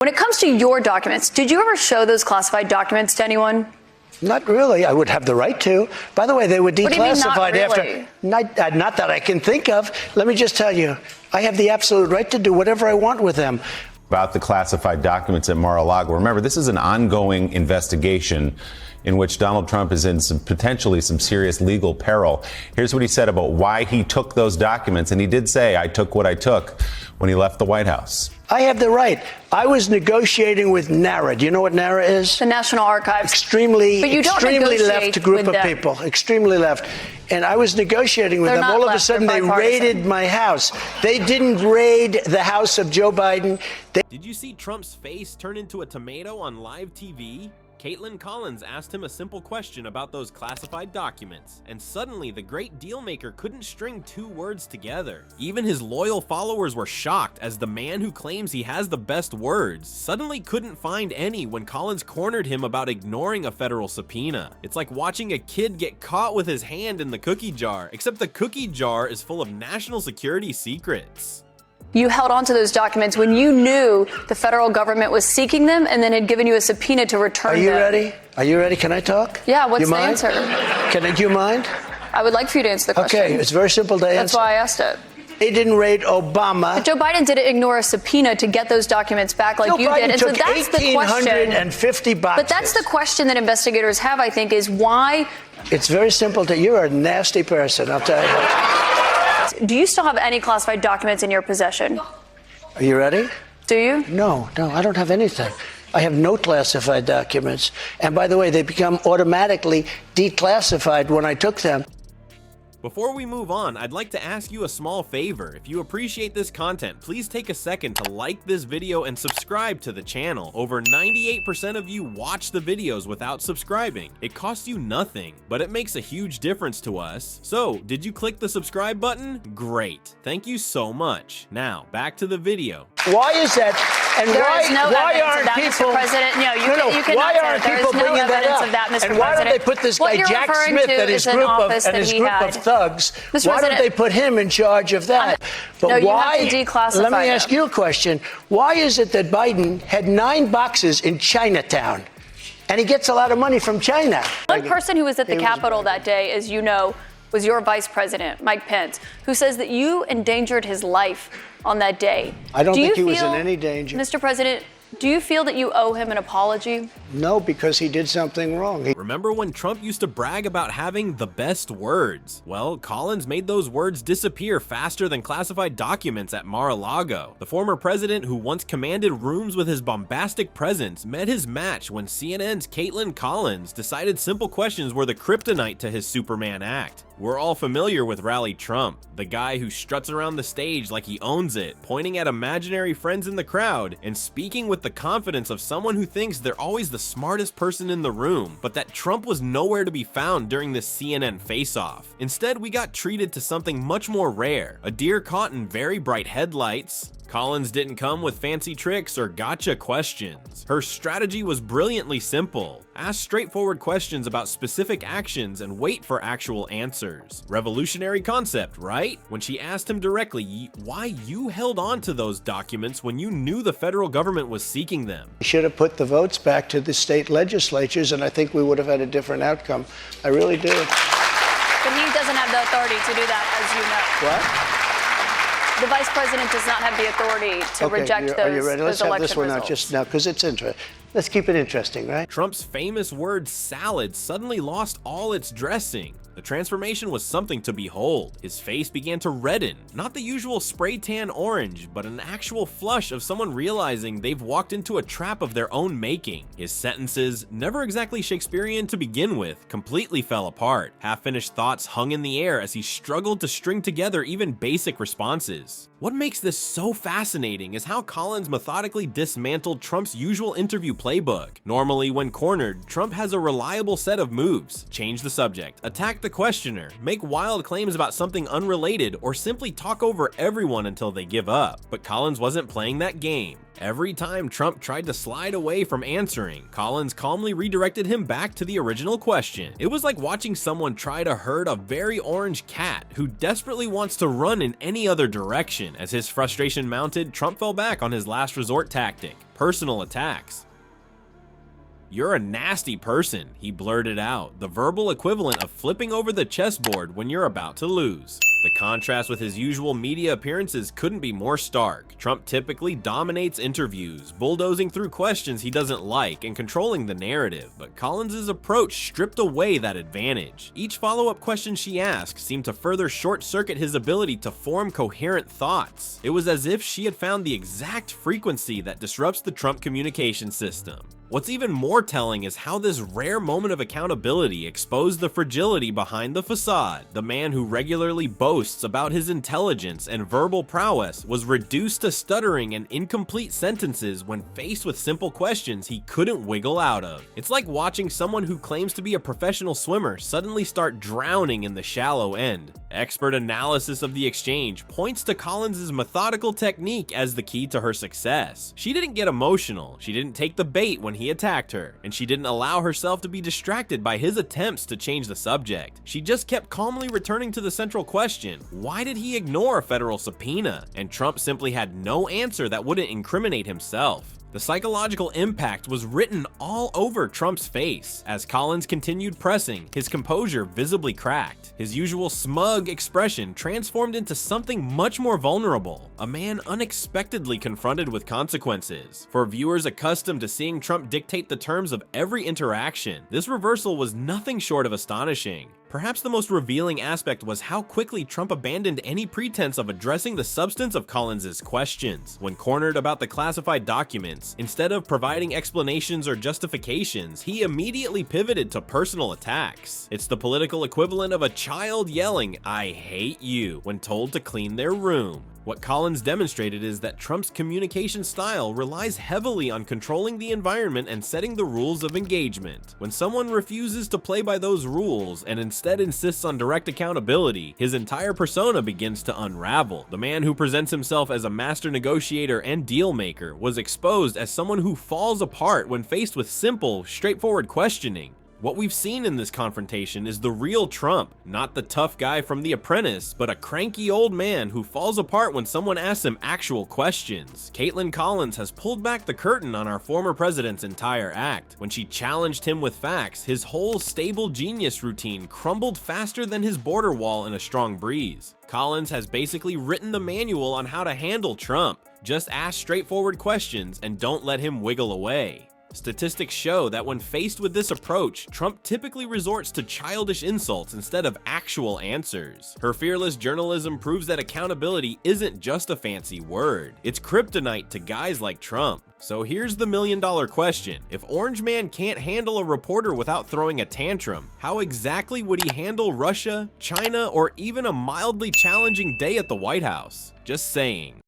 When it comes to your documents, did you ever show those classified documents to anyone? Not really. I would have the right to. By the way, they were declassified after. Not that I can think of. Let me just tell you, I have the absolute right to do whatever I want with them. About the classified documents at Mar-a-Lago. Remember, this is an ongoing investigation in which Donald Trump is in potentially some serious legal peril. Here's what he said about why he took those documents. And he did say, I took what I took when he left the White House. I have the right. I was negotiating with NARA. Do you know what NARA is? The National Archives. Extremely left group of people. Extremely left. And I was negotiating with them. All of a sudden, they raided my house. They didn't raid the house of Joe Biden. Did you see Trump's face turn into a tomato on live TV? Kaitlan Collins asked him a simple question about those classified documents, and suddenly the great dealmaker couldn't string two words together. Even his loyal followers were shocked as the man who claims he has the best words suddenly couldn't find any when Collins cornered him about ignoring a federal subpoena. It's like watching a kid get caught with his hand in the cookie jar, except the cookie jar is full of national security secrets. You held on to those documents when you knew the federal government was seeking them and then had given you a subpoena to return them. Are you ready? Are you ready? Can I talk? Yeah, what's the answer? Do you mind? I would like for you to answer the question. Okay, it's very simple to answer. That's why I asked it. They didn't raid Obama. But Joe Biden didn't ignore a subpoena to get those documents back like you did. And so that's the question. 1,850 boxes. But that's the question that investigators have, I think, is why. It's very simple you're a nasty person, I'll tell you. Do you still have any classified documents in your possession? Are you ready? Do you? No, I don't have anything. I have no classified documents. And by the way, they become automatically declassified when I took them. Before we move on, I'd like to ask you a small favor. If you appreciate this content, please take a second to like this video and subscribe to the channel. Over 98% of you watch the videos without subscribing. It costs you nothing, but it makes a huge difference to us. So, did you click the subscribe button? Great. Thank you so much. Now, back to the video. Why is that? And why aren't people? Mr. President, you cannot why aren't people bringing that up? And why don't they put this guy Jack Smith and his group of thugs? Why don't they put him in charge of that? But why? You have to declassify let me ask you a question. Why is it that Biden had 9 boxes in Chinatown, and he gets a lot of money from China? One person who was at the Capitol that day, as you know, was your vice president, Mike Pence, who says that you endangered his life on that day. I don't think he was in any danger. Mr. President, do you feel that you owe him an apology? No, because he did something wrong. Remember when Trump used to brag about having the best words? Well, Collins made those words disappear faster than classified documents at Mar-a-Lago. The former president, who once commanded rooms with his bombastic presence, met his match when CNN's Kaitlan Collins decided simple questions were the kryptonite to his Superman act. We're all familiar with Rally Trump, the guy who struts around the stage like he owns it, pointing at imaginary friends in the crowd and speaking with the confidence of someone who thinks they're always the smartest person in the room, but that Trump was nowhere to be found during this CNN face-off. Instead, we got treated to something much more rare, a deer caught in very bright headlights. Collins didn't come with fancy tricks or gotcha questions. Her strategy was brilliantly simple. Ask straightforward questions about specific actions and wait for actual answers. Revolutionary concept, right? When she asked him directly why you held on to those documents when you knew the federal government was seeking them. We should have put the votes back to the state legislatures, and I think we would have had a different outcome. I really do. But he doesn't have the authority to do that, as you know. What? The vice president does not have the authority to reject those election results. Are you ready? Let's have this one out just now, because it's interesting. Let's keep it interesting, right? Trump's famous word salad suddenly lost all its dressing. The transformation was something to behold. His face began to redden, not the usual spray tan orange, but an actual flush of someone realizing they've walked into a trap of their own making. His sentences, never exactly Shakespearean to begin with, completely fell apart. Half-finished thoughts hung in the air as he struggled to string together even basic responses. What makes this so fascinating is how Collins methodically dismantled Trump's usual interview playbook. Normally, when cornered, Trump has a reliable set of moves: change the subject, attack attack the questioner, make wild claims about something unrelated, or simply talk over everyone until they give up. But Collins wasn't playing that game. Every time Trump tried to slide away from answering, Collins calmly redirected him back to the original question. It was like watching someone try to herd a very orange cat who desperately wants to run in any other direction. As his frustration mounted, Trump fell back on his last resort tactic: personal attacks. "You're a nasty person," he blurted out, the verbal equivalent of flipping over the chessboard when you're about to lose. The contrast with his usual media appearances couldn't be more stark. Trump typically dominates interviews, bulldozing through questions he doesn't like and controlling the narrative, but Collins' approach stripped away that advantage. Each follow-up question she asked seemed to further short-circuit his ability to form coherent thoughts. It was as if she had found the exact frequency that disrupts the Trump communication system. What's even more telling is how this rare moment of accountability exposed the fragility behind the facade. The man who regularly boasts about his intelligence and verbal prowess was reduced to stuttering and incomplete sentences when faced with simple questions he couldn't wiggle out of. It's like watching someone who claims to be a professional swimmer suddenly start drowning in the shallow end. Expert analysis of the exchange points to Collins' methodical technique as the key to her success. She didn't get emotional, she didn't take the bait when he attacked her, and she didn't allow herself to be distracted by his attempts to change the subject. She just kept calmly returning to the central question: why did he ignore a federal subpoena? And Trump simply had no answer that wouldn't incriminate himself. The psychological impact was written all over Trump's face. As Collins continued pressing, his composure visibly cracked. His usual smug expression transformed into something much more vulnerable, a man unexpectedly confronted with consequences. For viewers accustomed to seeing Trump dictate the terms of every interaction, this reversal was nothing short of astonishing. Perhaps the most revealing aspect was how quickly Trump abandoned any pretense of addressing the substance of Collins' questions. When cornered about the classified documents, instead of providing explanations or justifications, he immediately pivoted to personal attacks. It's the political equivalent of a child yelling, "I hate you," when told to clean their room. What Collins demonstrated is that Trump's communication style relies heavily on controlling the environment and setting the rules of engagement. When someone refuses to play by those rules and instead insists on direct accountability, his entire persona begins to unravel. The man who presents himself as a master negotiator and deal maker was exposed as someone who falls apart when faced with simple, straightforward questioning. What we've seen in this confrontation is the real Trump, not the tough guy from The Apprentice, but a cranky old man who falls apart when someone asks him actual questions. Kaitlan Collins has pulled back the curtain on our former president's entire act. When she challenged him with facts, his whole stable genius routine crumbled faster than his border wall in a strong breeze. Collins has basically written the manual on how to handle Trump. Just ask straightforward questions and don't let him wiggle away. Statistics show that when faced with this approach, Trump typically resorts to childish insults instead of actual answers. Her fearless journalism proves that accountability isn't just a fancy word. It's kryptonite to guys like Trump. So here's the million-dollar question. If Orange Man can't handle a reporter without throwing a tantrum, how exactly would he handle Russia, China, or even a mildly challenging day at the White House? Just saying.